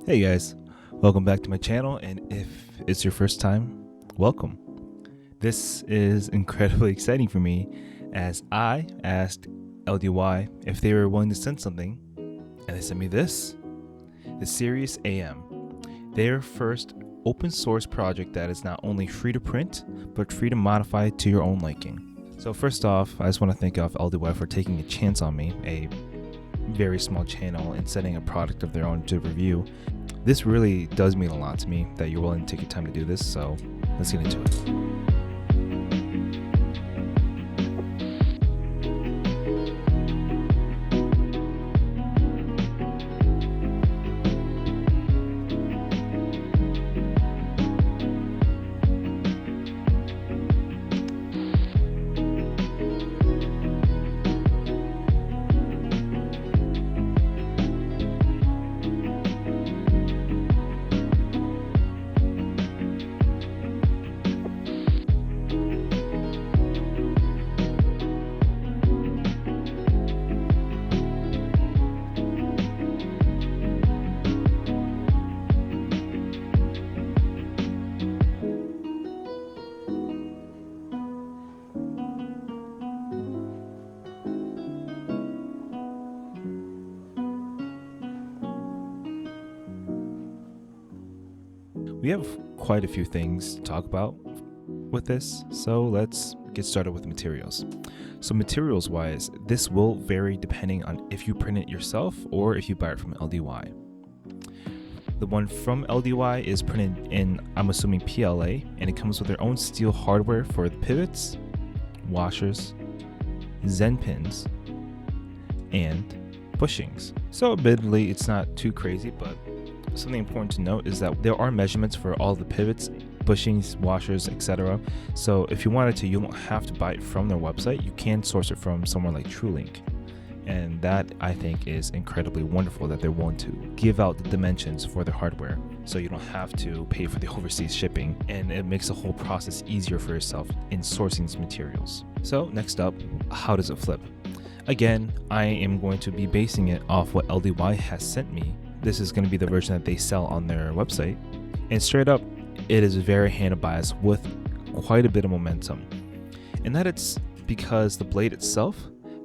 Hey guys, welcome back to my channel, and if it's your first time, welcome. This is incredibly exciting for me as I asked LDY if they were willing to send something, and they sent me this, the Sirius AM, their first open source project that is not only free to print, but free to modify to your own liking. So first off, I just want to thank LDY for taking a chance on me, a very small channel, and sending a product of their own to review. This really does mean a lot to me that you're willing to take your time to do this, so let's get into it. We have quite a few things to talk about with this, so let's get started with the materials. So materials wise, this will vary depending on if you print it yourself or if you buy it from LDY. The one from LDY is printed in, I'm assuming, PLA, and it comes with their own steel hardware for the pivots, washers, Zen pins, and bushings. So admittedly, it's not too crazy, but something important to note is that there are measurements for all the pivots, bushings, washers, etc. So if you wanted to, you don't have to buy it from their website. You can source it from somewhere like TrueLink. And that, I think, is incredibly wonderful that they're willing to give out the dimensions for their hardware, so you don't have to pay for the overseas shipping, and it makes the whole process easier for yourself in sourcing these materials. So next up, how does it flip? Again, I am going to be basing it off what LDY has sent me. This is going to be the version that they sell on their website. And straight up, it is very handle biased with quite a bit of momentum. And that it's because the blade itself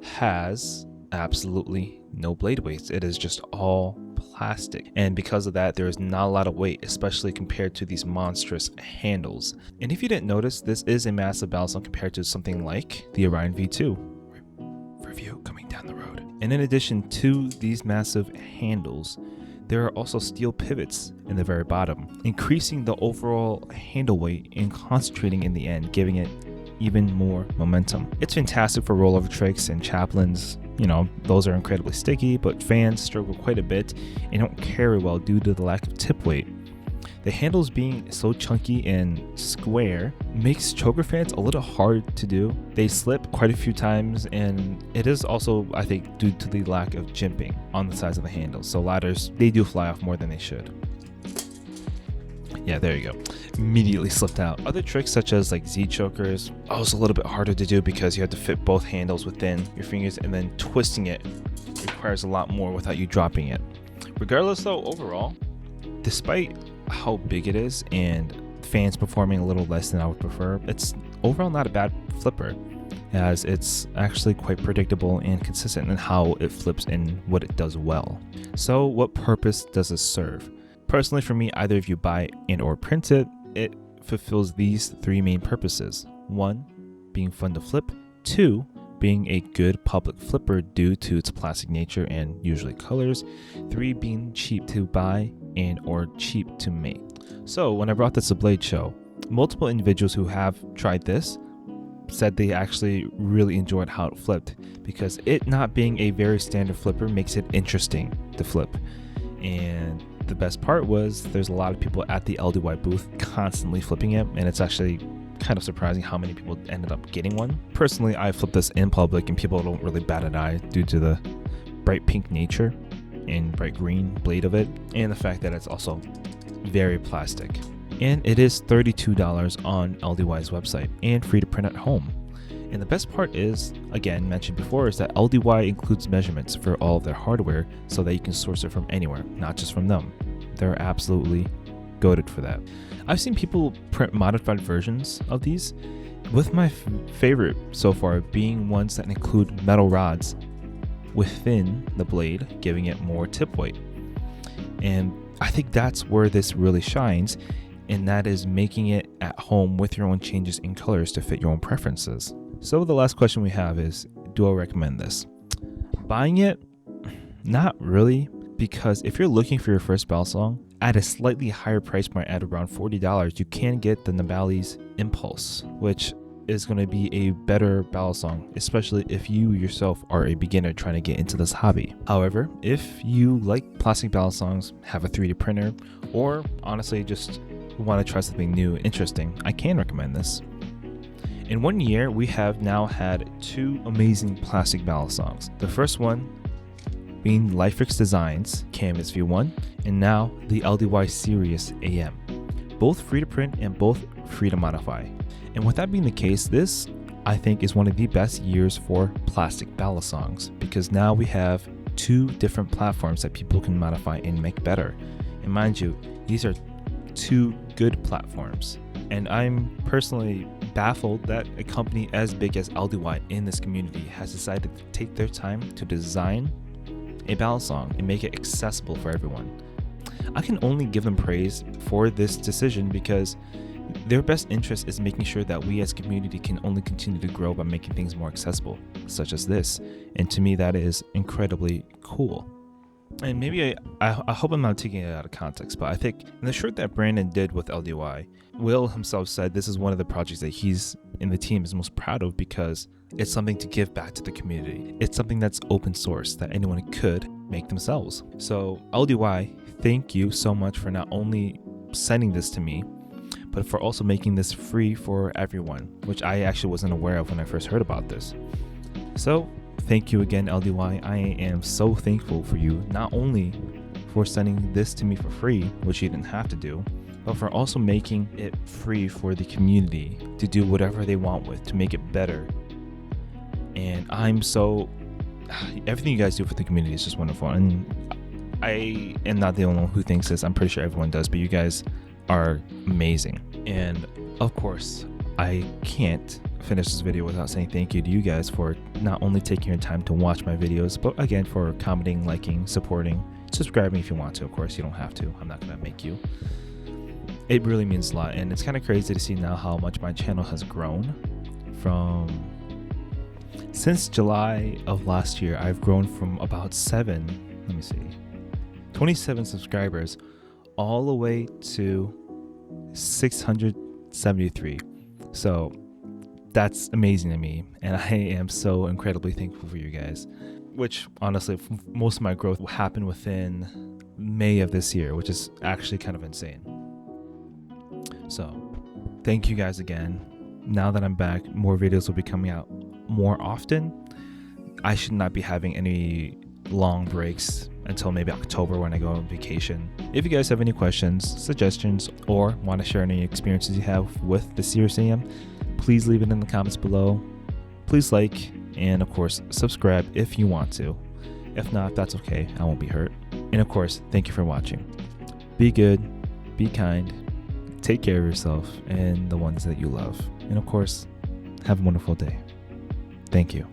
has absolutely no blade weight. It is just all plastic. And because of that, there is not a lot of weight, especially compared to these monstrous handles. And if you didn't notice, this is a massive Balisong compared to something like the Orion V2 review coming down the road. And in addition to these massive handles, there are also steel pivots in the very bottom, increasing the overall handle weight and concentrating in the end, giving it even more momentum. It's fantastic for rollover tricks and chaplains. You know, those are incredibly sticky, but fans struggle quite a bit and don't carry well due to the lack of tip weight. The handles being so chunky and square makes choker fans a little hard to do. They slip quite a few times, and it is also, I think, due to the lack of jimping on the sides of the handles. So ladders, they do fly off more than they should. Yeah, there you go. Immediately slipped out. Other tricks such as like Z chokers, also a little bit harder to do because you have to fit both handles within your fingers, and then twisting it requires a lot more without you dropping it. Regardless though, overall, despite how big it is and fans performing a little less than I would prefer, it's overall not a bad flipper, as it's actually quite predictable and consistent in how it flips and what it does well. So what purpose does this serve? Personally, for me, either if you buy and or print it, it fulfills these three main purposes. 1, being fun to flip. 2, being a good public flipper due to its plastic nature and usually colors. 3, being cheap to buy and or cheap to make. So when I brought this to Blade Show, multiple individuals who have tried this said they actually really enjoyed how it flipped, because it not being a very standard flipper makes it interesting to flip. And the best part was there's a lot of people at the LDY booth constantly flipping it, and it's actually kind of surprising how many people ended up getting one. Personally, I flipped this in public and people don't really bat an eye due to the bright pink nature and bright green blade of it, and the fact that it's also very plastic. And it is $32 on LDY's website and free to print at home. And the best part is, again, mentioned before, is that LDY includes measurements for all of their hardware so that you can source it from anywhere, not just from them. They're absolutely goated for that. I've seen people print modified versions of these, with my favorite so far being ones that include metal rods within the blade, giving it more tip weight. And I think that's where this really shines, and that is making it at home with your own changes in colors to fit your own preferences. So the last question we have is, do I recommend this? Buying it? Not really, because if you're looking for your first Balisong at a slightly higher price point at around $40, you can get the Nabali's Impulse, which is going to be a better Balisong, especially if you yourself are a beginner trying to get into this hobby. However, if you like plastic Balisongs, have a 3D printer, or honestly just want to try something new, interesting, I can recommend this. In 1 year, we have now had 2 amazing plastic Balisongs. The first one being Lifix Designs Canvas V1, and now the LDY Series AM. Both free to print and both free to modify. And with that being the case, this I think is one of the best years for plastic Balisongs, because now we have 2 different platforms that people can modify and make better. And mind you, these are 2 good platforms. And I'm personally baffled that a company as big as LDY in this community has decided to take their time to design a Balisong and make it accessible for everyone. I can only give them praise for this decision, because their best interest is making sure that we as a community can only continue to grow by making things more accessible, such as this. And to me, that is incredibly cool. And maybe I hope I'm not taking it out of context, but I think in the shirt that Brandon did with LDY, Will himself said this is one of the projects that he's in the team is most proud of, because it's something to give back to the community. It's something that's open source that anyone could make themselves. So LDY, thank you so much for not only sending this to me, but for also making this free for everyone, which I actually wasn't aware of when I first heard about this. So thank you again, LDY. I am so thankful for you, not only for sending this to me for free, which you didn't have to do, but for also making it free for the community to do whatever they want with, to make it better. And everything you guys do for the community is just wonderful. And I am not the only one who thinks this. I'm pretty sure everyone does, but you guys are amazing. And of course, I can't finish this video without saying thank you to you guys for not only taking your time to watch my videos, but again, for commenting, liking, supporting, subscribing if you want to. Of course, you don't have to. I'm not going to make you. It really means a lot, and it's kind of crazy to see now how much my channel has grown. Since July of last year, I've grown from about 27 subscribers all the way to 673. So that's amazing to me, and I am so incredibly thankful for you guys, which honestly, most of my growth happened within May of this year, which is actually kind of insane. So thank you guys again. Now that I'm back, more videos will be coming out more often. I should not be having any long breaks until maybe October when I go on vacation. If you guys have any questions, suggestions, or want to share any experiences you have with the Series AM, please leave it in the comments below. Please like, and of course, subscribe if you want to. If not, that's okay. I won't be hurt. And of course, thank you for watching. Be good, be kind, take care of yourself and the ones that you love. And of course, have a wonderful day. Thank you.